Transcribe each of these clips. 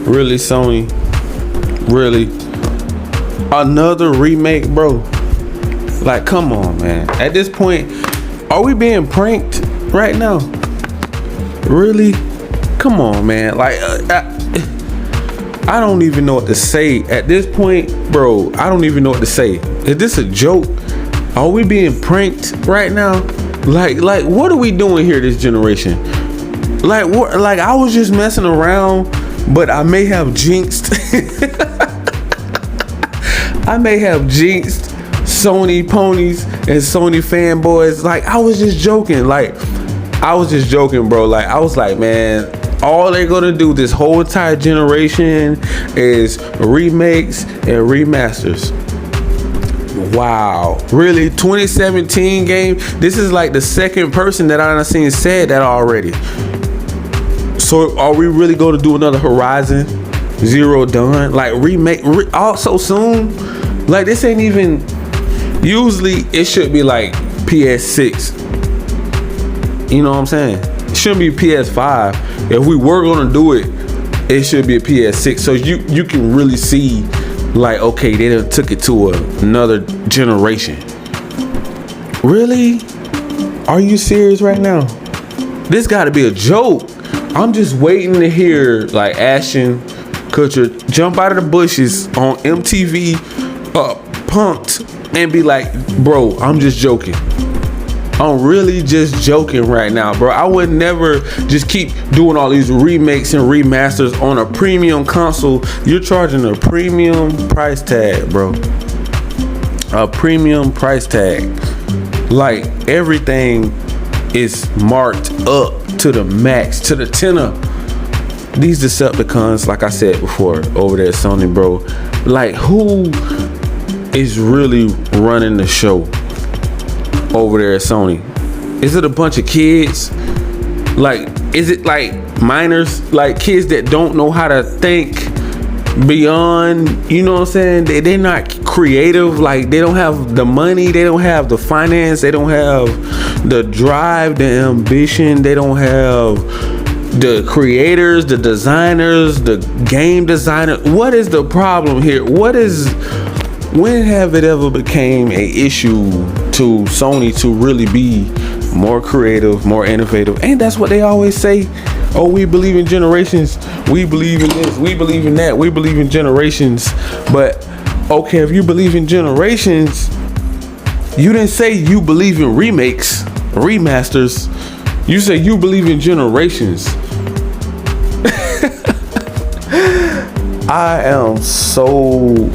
Really, Sony? Really? Another remake, bro? Like, come on, man. At this point, are we being pranked right now? Really? Come on, man. Like, I don't even know what to say. At this point, bro, I don't even know what to say. Is this a joke? Are we being pranked right now? Like, what are we doing here this generation? Like, what? Like, I was just messing around, but I may have jinxed. I may have jinxed Sony ponies and Sony fanboys. Like, I was just joking. Like, I was just joking, bro. Like, I was like, man, all they're gonna do this whole entire generation is remakes and remasters. Wow, really? 2017 game? This is like the second person that I've seen said that already. So are we really going to do another Horizon Zero Dawn? Like remake all so soon? Like this ain't even, usually it should be like PS6. You know what I'm saying? It shouldn't be PS5. If we were going to do it, it should be a PS6. So you can really see like, okay, they done took it to another generation. Really? Are you serious right now? This got to be a joke. I'm just waiting to hear like Ashton Kutcher jump out of the bushes on MTV, Punk'd, and be like, bro, I'm just joking. I'm really just joking right now, bro. I would never just keep doing all these remakes and remasters on a premium console. You're charging a premium price tag, bro. A premium price tag. Like everything is marked up to the max, to the tenner. These Decepticons, like I said before, over there at Sony, bro. Like, who is really running the show over there at Sony? Is it a bunch of kids? Like, is it like minors, like kids that don't know how to think beyond, you know what I'm saying? They're not creative. Like, they don't have the money, they don't have the finance, they don't have the drive, the ambition, they don't have the creators, the designers, the game designer. What is the problem here? When have it ever became a issue to Sony to really be more creative, more innovative? And that's what they always say. Oh, we believe in generations. We believe in this. We believe in that. We believe in generations. But okay, if you believe in generations, you didn't say you believe in remakes, remasters. You say you believe in generations. I am so,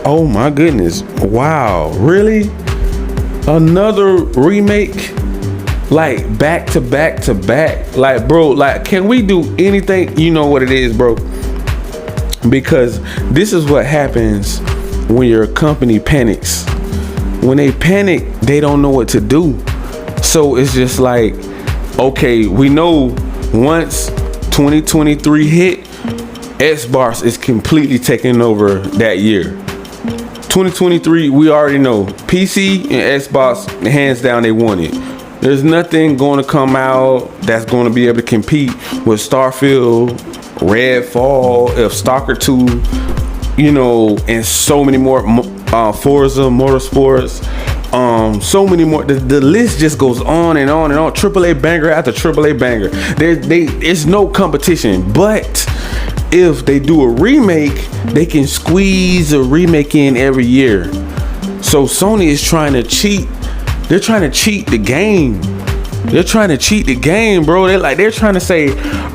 oh my goodness. Wow, really? Another remake? Like back to back to back? Like, bro, like, can we do anything? You know what it is, bro? Because this is what happens when your company panics. When they panic, they don't know what to do. So it's just like, okay, we know once 2023 hit, Xbox is completely taking over that year. 2023, we already know PC and Xbox, hands down, they won it. There's nothing going to come out that's going to be able to compete with Starfield, Redfall, if Stalker 2, you know, and so many more, Forza Motorsports, so many more. The list just goes on and on and on. AAA banger after AAA banger. There's no competition. But if they do a remake, they can squeeze a remake in every year. So Sony is trying to cheat. They're trying to cheat the game. They're trying to cheat the game, bro. They're trying to say,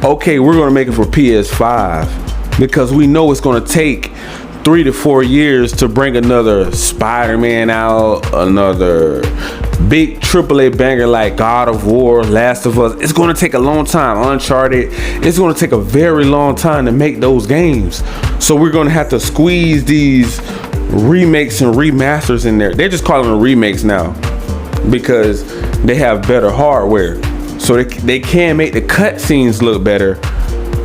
okay, we're gonna make it for PS5 because we know it's gonna take 3 to 4 years to bring another Spider-Man out, another big AAA banger like God of War, Last of Us. It's going to take a long time. Uncharted. It's going to take a very long time to make those games. So we're going to have to squeeze these remakes and remasters in there. They're just calling them remakes now because they have better hardware. So they can make the cutscenes look better.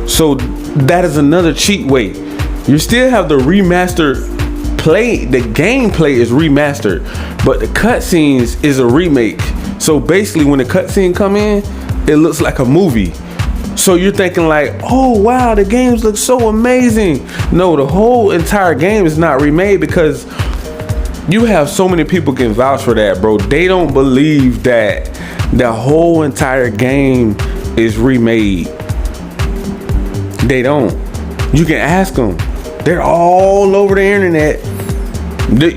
So that is another cheat way. You still have the remastered play. The gameplay is remastered, but the cutscenes is a remake. So basically, when the cutscene come in, it looks like a movie. So you're thinking like, oh wow, the games look so amazing. No, the whole entire game is not remade, because you have so many people can vouch for that, bro. They don't believe that the whole entire game is remade. They don't. You can ask them. They're all over the internet.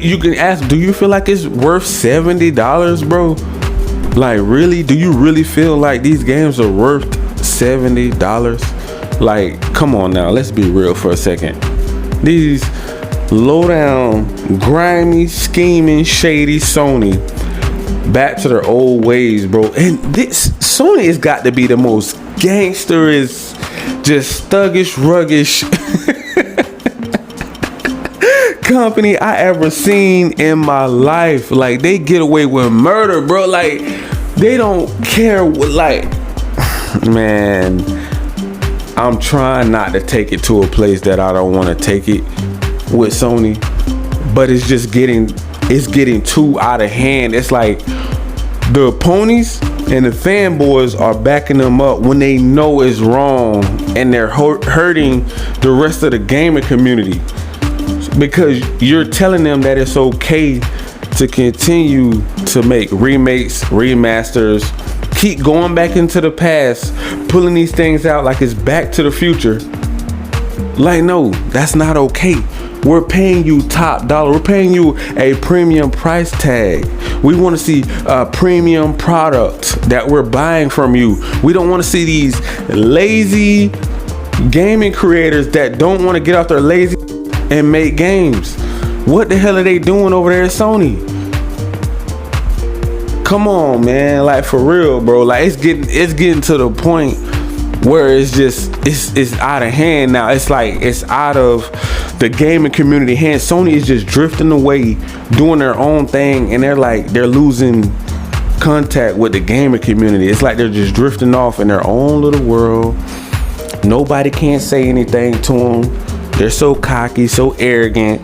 You can ask, do you feel like it's worth $70, bro? Like, really? Do you really feel like these games are worth $70? Like, come on now, let's be real for a second. These low down, grimy, scheming, shady Sony back to their old ways, bro. And this Sony has got to be the most gangsterist, just thuggish, ruggish company I ever seen in my life. Like, they get away with murder, bro. Like, they don't care what, like, man, I'm trying not to take it to a place that I don't want to take it with Sony, but it's just getting too out of hand. It's like the ponies and the fanboys are backing them up when they know it's wrong, and they're hurting the rest of the gaming community, because you're telling them that it's okay to continue to make remakes, remasters, keep going back into the past, pulling these things out like it's Back to the Future. Like, no, that's not okay. We're paying you top dollar. We're paying you a premium price tag. We want to see a premium product that we're buying from you. We don't want to see these lazy gaming creators that don't want to get out their lazy and make games. What the hell are they doing over there at Sony? Come on, man. Like, for real, bro. Like, it's getting to the point where it's just it's out of hand now. It's like it's out of the gaming community hands. Sony is just drifting away, doing their own thing, and they're losing contact with the gaming community. It's like they're just drifting off in their own little world. Nobody can say anything to them. They're so cocky, so arrogant.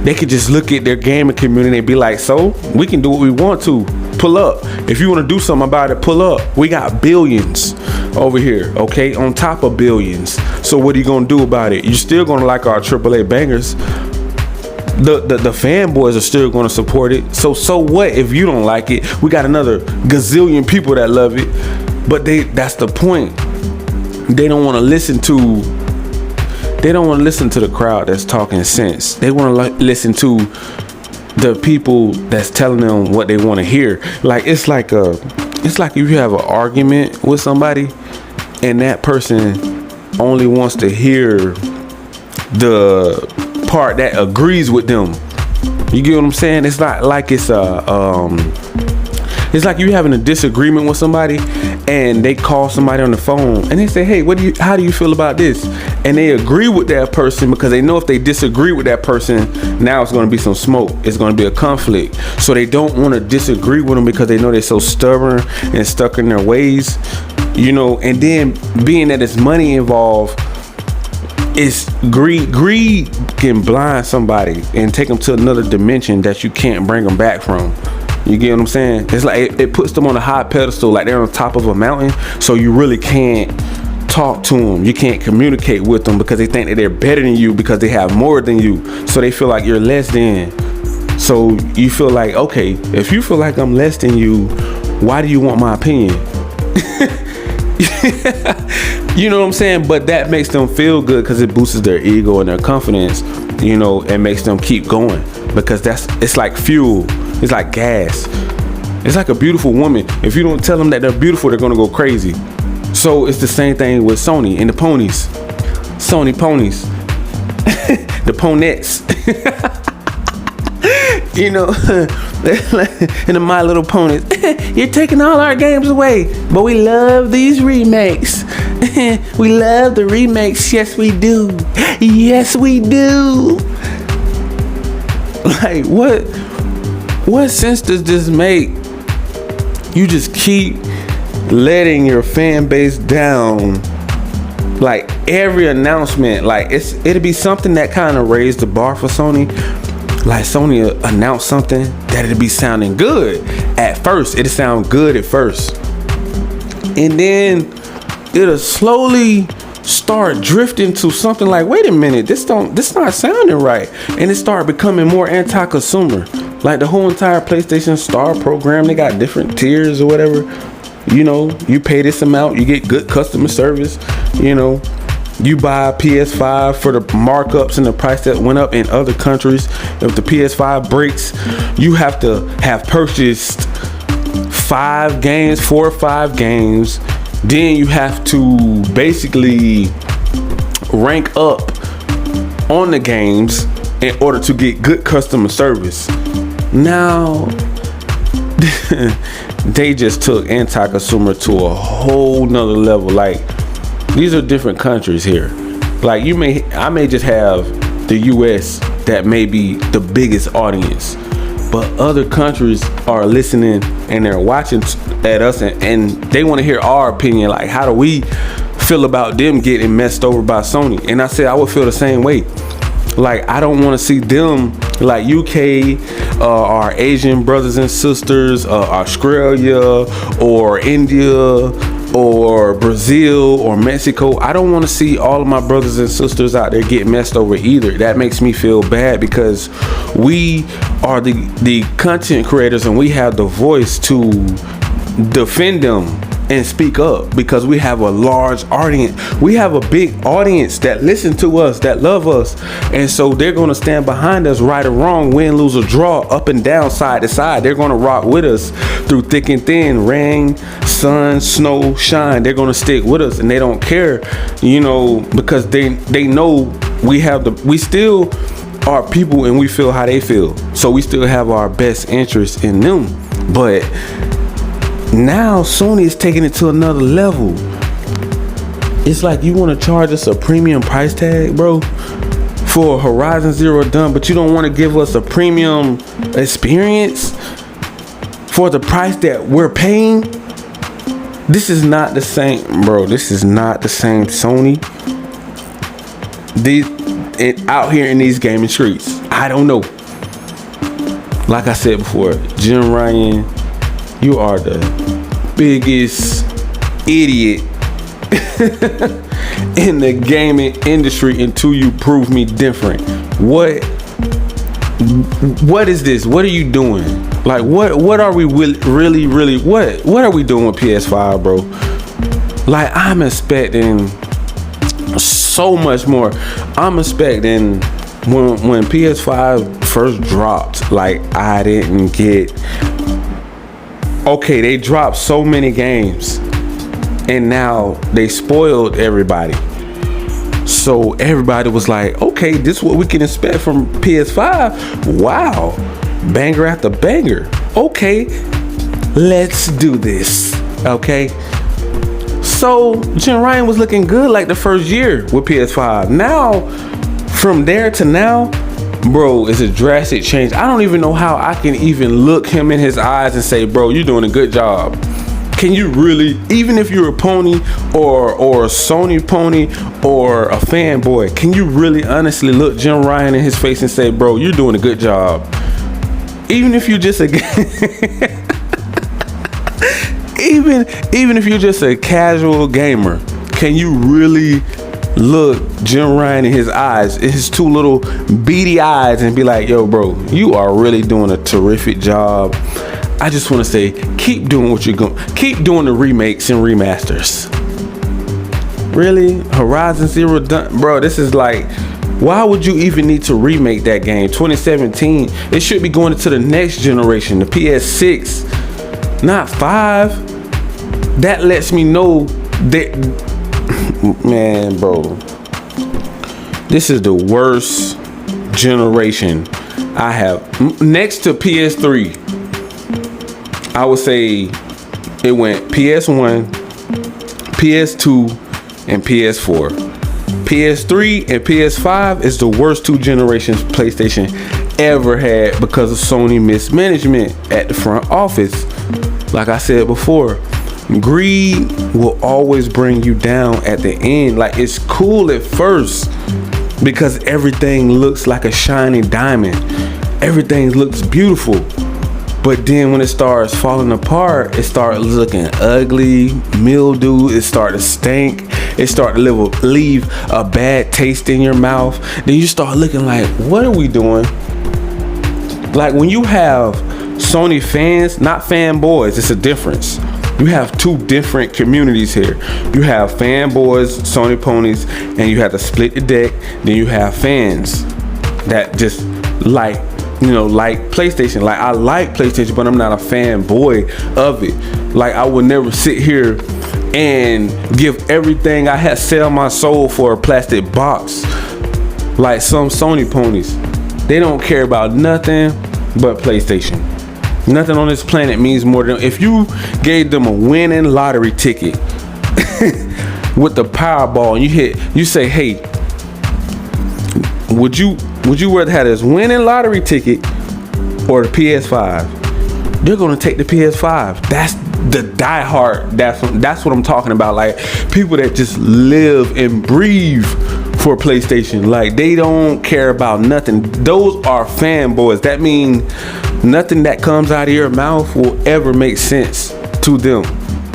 They could just look at their gaming community and be like, so we can do what we want to. Pull up. If you want to do something about it, pull up. We got billions over here, okay? On top of billions. So what are you gonna do about it? You're still gonna like our AAA bangers. The fanboys are still gonna support it. So what if you don't like it? We got another gazillion people that love it. But that's the point. They don't want to listen to the crowd that's talking sense. They want to listen to the people that's telling them what they want to hear. Like, it's like if you have an argument with somebody and that person only wants to hear the part that agrees with them. You get what I'm saying? It's not like it's like you having a disagreement with somebody and they call somebody on the phone and they say, hey, how do you feel about this? And they agree with that person because they know if they disagree with that person, now it's going to be some smoke. It's going to be a conflict. So they don't want to disagree with them because they know they're so stubborn and stuck in their ways, you know. And then being that it's money involved, it's greed. Greed can blind somebody and take them to another dimension that you can't bring them back from. You get what I'm saying? It's like it puts them on a high pedestal, like they're on top of a mountain. So you really can't talk to them. You can't communicate with them because they think that they're better than you because they have more than you. So they feel like you're less than. So you feel like, okay, if you feel like I'm less than you, why do you want my opinion? You know what I'm saying? But that makes them feel good because it boosts their ego and their confidence, you know, and makes them keep going because it's like fuel. It's like gas. It's like a beautiful woman. If you don't tell them that they're beautiful, they're gonna go crazy. So it's the same thing with Sony and the ponies. Sony ponies. The ponettes. You know, and the My Little Ponies. You're taking all our games away, but we love these remakes. We love the remakes. Yes, we do. Yes, we do. Like, what sense does this make? You just keep letting your fan base down. Like, every announcement, like it'll be something that kind of raised the bar for Sony. Like, Sony announced something that it'll be sounding good at first. It'll sound good at first, and then it'll slowly start drifting to something like, wait a minute, this not sounding right, and it start becoming more anti-consumer. Like the whole entire PlayStation Star program, they got different tiers or whatever. You know, you pay this amount, you get good customer service. You know, you buy a PS5 for the markups and the price that went up in other countries. If the PS5 breaks, you have to have purchased 4 or 5 games. Then you have to basically rank up on the games in order to get good customer service. Now, they just took anti-consumer to a whole nother level. Like, these are different countries here. Like, I may just have the US that may be the biggest audience, but other countries are listening and they're watching at us, and they want to hear our opinion. Like, how do we feel about them getting messed over by Sony? And I said I would feel the same way. Like, I don't want to see them, like UK, our Asian brothers and sisters, Australia or India or Brazil or Mexico. I don't want to see all of my brothers and sisters out there get messed over either. That makes me feel bad, because we are the content creators and we have the voice to defend them and speak up, because we have a large audience. We have a big audience that listen to us, that love us, and so they're going to stand behind us, right or wrong, win, lose, or draw, up and down, side to side. They're going to rock with us through thick and thin, rain, sun, snow, shine. They're going to stick with us, and they don't care, you know, because they know we still are people, and we feel how they feel, so we still have our best interest in them. But now Sony is taking it to another level. It's like, you want to charge us a premium price tag, bro, for Horizon Zero Dawn, but you don't want to give us a premium experience for the price that we're paying. This is not the same, bro. This is not the same Sony. Out here in these gaming streets, I don't know. Like I said before, Jim Ryan, you are the biggest idiot in the gaming industry until you prove me different. What is this? What are you doing? Like, what are we really what are we doing with PS5, bro? Like, I'm expecting so much more. I'm expecting when PS5 first dropped, like, I didn't get. Okay, they dropped so many games, and now they spoiled everybody. So everybody was like, okay, this is what we can expect from PS5. Wow, banger after banger. Okay, let's do this. Okay. So Jim Ryan was looking good like the first year with PS5. Now, from there to now, bro, it's a drastic change. I don't even know how I can even look him in his eyes and say, bro, you're doing a good job. Can you really, even if you're a pony or a Sony pony or a fanboy, can you really honestly look Jim Ryan in his face and say, bro, you're doing a good job? Even if you're just even if you're just a casual gamer, can you really look Jim Ryan in his eyes, in his two little beady eyes, and be like, yo, bro, you are really doing a terrific job. I just want to say, keep doing what you're going. Keep doing the remakes and remasters. Really? Horizon Zero Dawn, bro, this is like, why would you even need to remake that game? 2017, it should be going into the next generation, the PS6, not 5. That lets me know that, man, bro, this is the worst generation I have. Next to PS3, I would say it went PS1, PS2, and PS4. PS3 and PS5 is the worst two generations PlayStation ever had because of Sony mismanagement at the front office. Like I said before, greed will always bring you down at the end. Like, it's cool at first because everything looks like a shiny diamond. Everything looks beautiful. But then when it starts falling apart, it starts looking ugly, mildew, it starts to stink, it starts to leave a bad taste in your mouth. Then you start looking like, what are we doing? Like when you have Sony fans, not fanboys, it's a difference. You have two different communities here. You have fanboys, Sony ponies, and you have to split the deck. Then you have fans that just like PlayStation. Like I like PlayStation, but I'm not a fanboy of it. Like I would never sit here and give everything I had, sell my soul for a plastic box. Like some Sony ponies, they don't care about nothing but PlayStation. Nothing on this planet means more than if you gave them a winning lottery ticket with the Powerball and you say, hey, would you rather have this winning lottery ticket or the PS5? They're gonna take the PS5. That's the diehard. That's what I'm talking about. Like people that just live and breathe for PlayStation. Like they don't care about nothing. Those are fanboys. That means nothing that comes out of your mouth will ever make sense to them.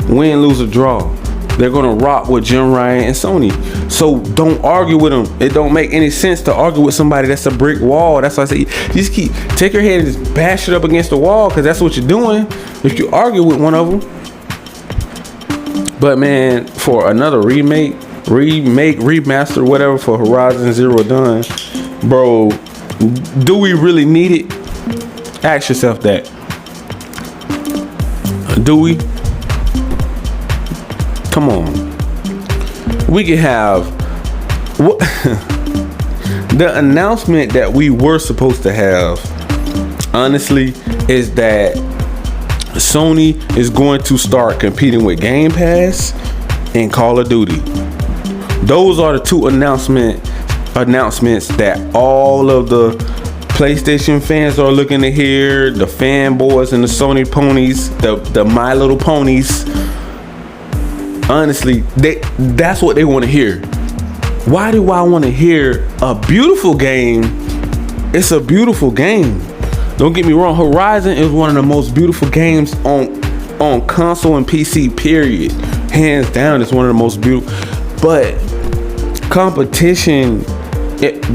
Win, lose, or draw. They're gonna rock with Jim Ryan and Sony. So don't argue with them. It don't make any sense to argue with somebody that's a brick wall. That's why I say, just take your head and just bash it up against the wall, because that's what you're doing if you argue with one of them. But man, for another remake, remaster, whatever for Horizon Zero Dawn, bro, do we really need it? Ask yourself that. Do we? Come on. We can have what the announcement that we were supposed to have, honestly, is that Sony is going to start competing with Game Pass and Call of Duty. Those are the two announcements that all of the PlayStation fans are looking to hear. The fanboys and the Sony ponies, the My Little Ponies. Honestly, that's what they want to hear. Why do I want to hear a beautiful game? It's a beautiful game. Don't get me wrong. Horizon is one of the most beautiful games on console and PC, period. Hands down, it's one of the most beautiful. But competition,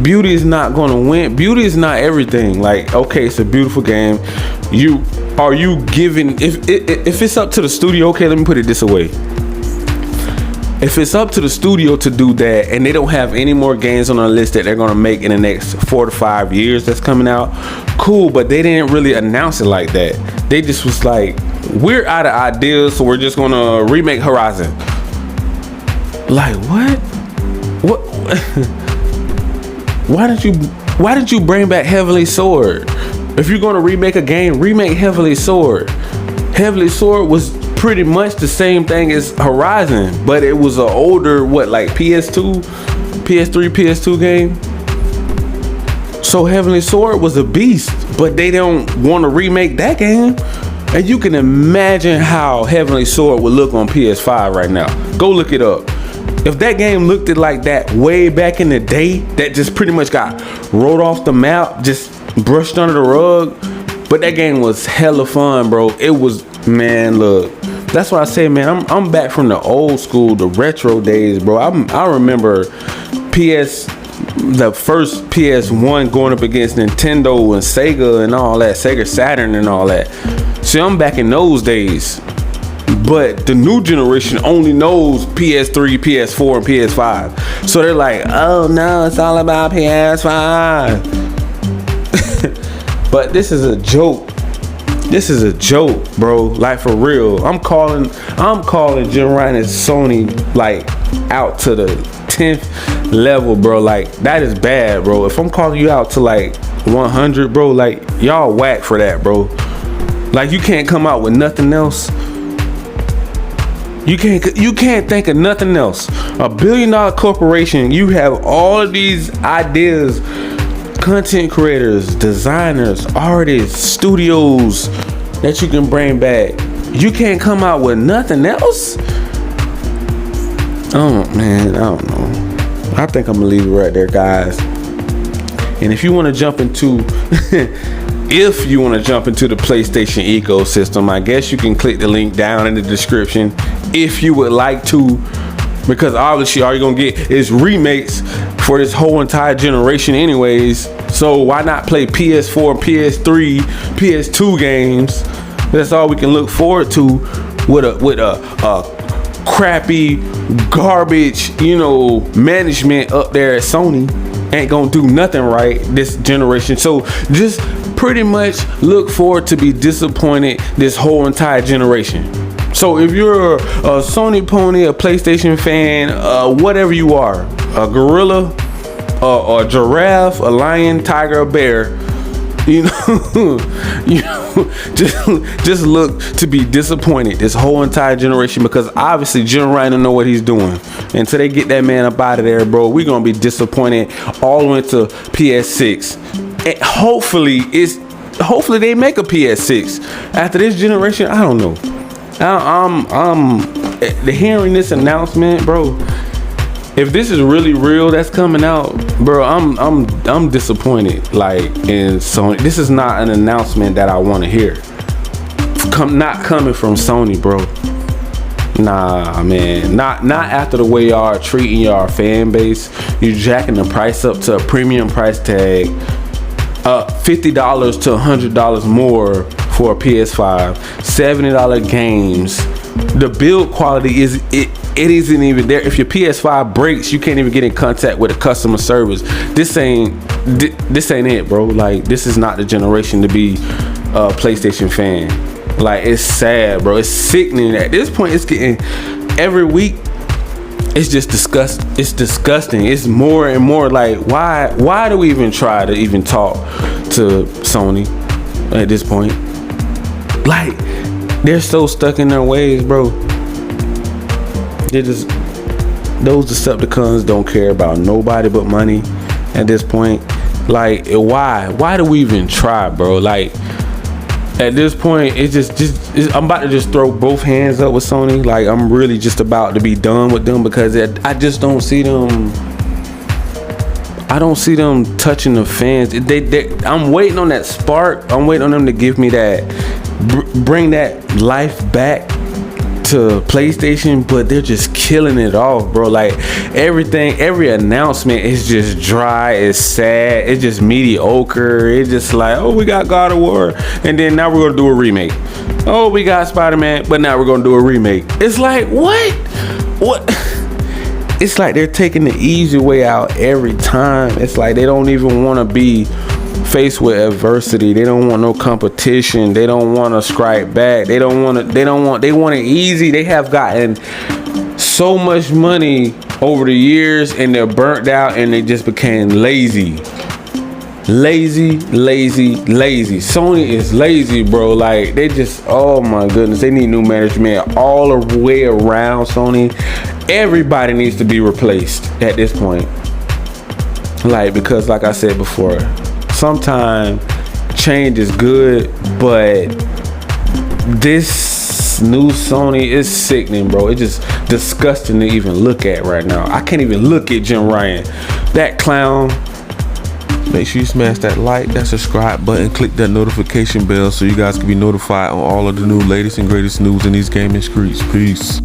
beauty is not going to win. Beauty is not everything. Like, okay, it's a beautiful game. Are you giving, if it's up to the studio, okay, let me put it this way. If it's up to the studio to do that and they don't have any more games on the list that they're going to make in the next 4 to 5 years that's coming out, cool, but they didn't really announce it like that. They just was like, we're out of ideas, so we're just going to remake Horizon. Like, what? Why did you bring back Heavenly Sword? If you're going to remake a game, remake Heavenly Sword. Heavenly Sword was pretty much the same thing as Horizon, but it was an older, like PS2, PS3, PS2 game. So Heavenly Sword was a beast, but they don't want to remake that game. And you can imagine how Heavenly Sword would look on PS5 right now. Go look it up. If that game looked it like that way back in the day, that just pretty much got rolled off the map, just brushed under the rug. But that game was hella fun, bro. It was, man, look. That's why I say, man, I'm back from the old school, the retro days, bro. I remember the first PS1 going up against Nintendo and Sega and all that, Sega Saturn and all that. See, I'm back in those days. But the new generation only knows PS3, PS4, and PS5. So they're like, oh no, it's all about PS5. But this is a joke. This is a joke, bro. Like, for real. I'm calling Jim Ryan and Sony, like, out to the 10th level, bro. Like, that is bad, bro. If I'm calling you out to, like, 100, bro, like, y'all whack for that, bro. Like, you can't come out with nothing else. You can't think of nothing else. $1 billion corporation, you have all of these ideas, content creators, designers, artists, studios that you can bring back. You can't come out with nothing else? Oh man, I don't know. I think I'm gonna leave it right there, guys. And if you want to jump into if you want to jump into the PlayStation ecosystem, I guess you can click the link down in the description if you would like to, because obviously all you're gonna get is remakes for this whole entire generation anyways. So why not play PS4, PS3, PS2 games? That's all we can look forward to with a crappy garbage, management up there at Sony. Ain't gonna do nothing right this generation. So just pretty much look forward to be disappointed this whole entire generation. So if you're a Sony pony, a PlayStation fan, whatever you are, a gorilla, a giraffe, a lion, tiger, a bear, just look to be disappointed this whole entire generation, because obviously Jim Ryan don't know what he's doing. Until they get that man up out of there, bro, we're gonna be disappointed all the way to PS6. And hopefully they make a PS6 after this generation. I don't know. I'm hearing this announcement, bro. If this is really real that's coming out, bro, I'm disappointed. Like, in Sony, this is not an announcement that I want to hear. Not coming from Sony, bro. Nah, man. Not after the way y'all are treating y'all fan base. You jacking the price up to a premium price tag, $50 to $100 more for a PS5, $70 games. The build quality it isn't even there. If your PS5 breaks, you can't even get in contact with a customer service. This ain't it, bro. Like, this is not the generation to be a PlayStation fan. Like, it's sad, bro. It's sickening. At this point, it's getting every week. It's just It's disgusting. It's more and more like, why do we even try to even talk to Sony at this point? Like, they're so stuck in their ways, bro. Those Decepticons don't care about nobody but money at this point. Like, why do we even try, bro? Like, at this point, I'm about to just throw both hands up with Sony. Like, I'm really just about to be done with them, because I just don't see them. I don't see them touching the fans. I'm waiting on that spark. I'm waiting on them to give me that, bring that life back to PlayStation, but they're just killing it off, bro. Like, every announcement is just dry, it's sad, it's just mediocre. It's just like, oh, we got God of War, and then now we're gonna do a remake. Oh, we got Spider-Man, but now we're gonna do a remake. It's like, what? It's like they're taking the easy way out every time. It's like they don't even want to be faced with adversity. They don't want no competition. They don't want to strike back. They want it easy. They have gotten so much money over the years, and they're burnt out, and they just became lazy. Lazy. Sony is lazy, bro. Like, they just, oh my goodness, they need new management all the way around. Sony, everybody needs to be replaced at this point. Like, because like I said before, sometimes change is good, but this new Sony is sickening, bro. It's just disgusting to even look at right now. I can't even look at Jim Ryan, that clown. Make sure you smash that like, that subscribe button, click that notification bell so you guys can be notified on all of the new latest and greatest news in these gaming streets. Peace.